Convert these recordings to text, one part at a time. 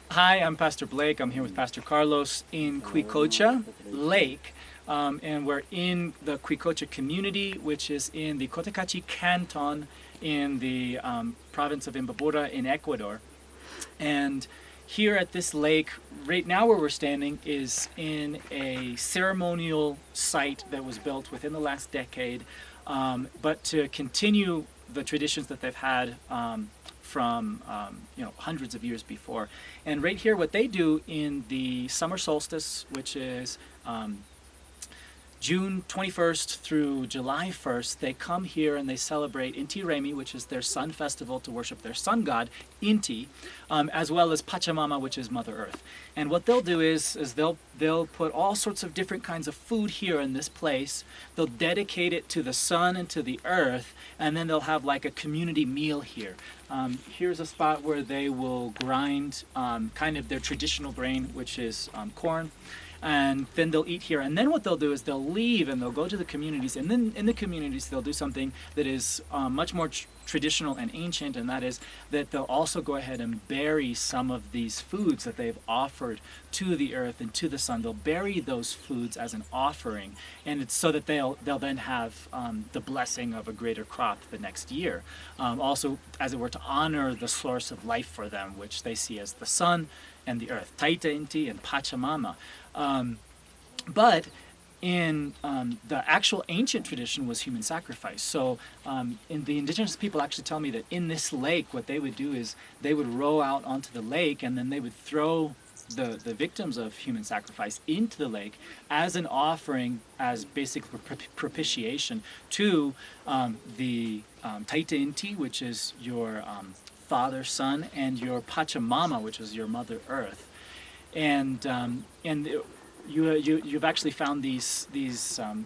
Hi, I'm Pastor Blake. I'm here with Pastor Carlos in Quechua Lake. And we're in the Quechua community, which is in the Cotacachi Canton in the province of Imbabura in Ecuador. And here at this lake, right now where we're standing, is in a ceremonial site that was built within the last decade, but to continue the traditions that they've had from hundreds of years before. And right here, what they do in the summer solstice, which is June 21st through July 1st, they come here and they celebrate Inti Raymi, which is their sun festival to worship their sun god, Inti, as well as Pachamama, which is Mother Earth. And what they'll do is they'll put all sorts of different kinds of food here in this place. They'll dedicate it to the sun and to the earth, and then they'll have like a community meal here. Here's a spot where they will grind kind of their traditional grain, which is corn. And then they'll eat here, and then what they'll do is they'll leave and they'll go to the communities, and then in the communities they'll do something that is much more traditional and ancient, and that is that they'll also go ahead and bury some of these foods that they've offered to the earth and to the sun. They'll bury those foods as an offering, and it's so that they'll then have the blessing of a greater crop the next year. Also, as it were, to honor the source of life for them, which they see as the sun and the earth, Taita Inti and Pachamama. But in the actual ancient tradition was human sacrifice. So in the indigenous people actually tell me that in this lake, what they would do is they would row out onto the lake, and then they would throw the victims of human sacrifice into the lake as an offering, as basic propitiation to the Taita Inti, which is your father, sun, and your Pachamama, which is your Mother Earth. And you've actually found these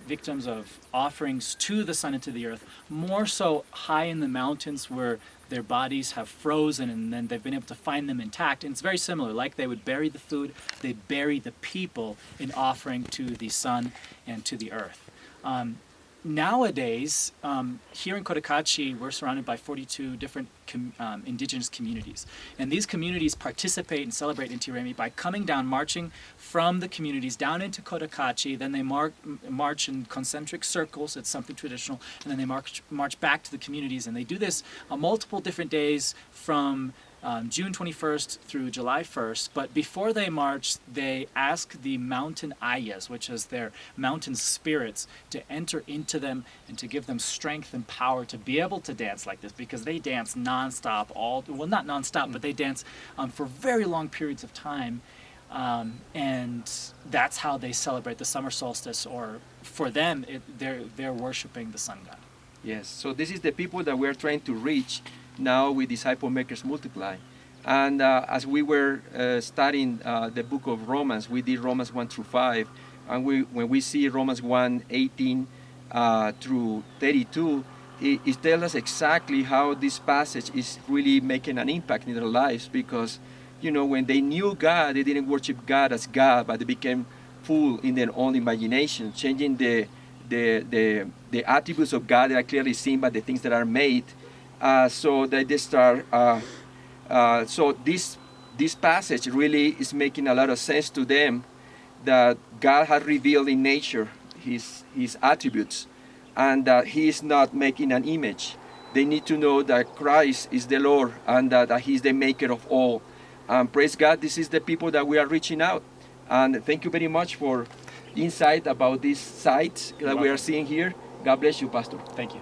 victims of offerings to the sun and to the earth more so high in the mountains where their bodies have frozen, and then they've been able to find them intact. And it's very similar. Like they would bury the food, they bury the people in offering to the sun and to the earth. Nowadays, here in Cotacachi, we're surrounded by 42 different indigenous communities. And these communities participate and celebrate Inti Raymi by coming down, marching from the communities down into Cotacachi. Then they march in concentric circles. It's something traditional. And then they march back to the communities. And they do this on multiple different days from June 21st through July 1st, but before they march, they ask the mountain ayas, which is their mountain spirits, to enter into them and to give them strength and power to be able to dance like this, because they dance nonstop, not nonstop, but they dance for very long periods of time, and that's how they celebrate the summer solstice, or for them, they're worshiping the sun god. Yes, so this is the people that we're trying to reach now with Disciple Makers Multiply. And as we were studying the book of Romans, we did Romans 1 through 5, and when we see Romans 1, 18 through 32, it tells us exactly how this passage is really making an impact in their lives, because, when they knew God, they didn't worship God as God, but they became full in their own imagination, changing the attributes of God that are clearly seen by the things that are made. So that they start. So this passage really is making a lot of sense to them, that God has revealed in nature His attributes, and that He is not making an image. They need to know that Christ is the Lord, and that He is the Maker of all. And praise God, this is the people that we are reaching out. And thank you very much for insight about these sites that we are seeing here. God bless you, Pastor. Thank you.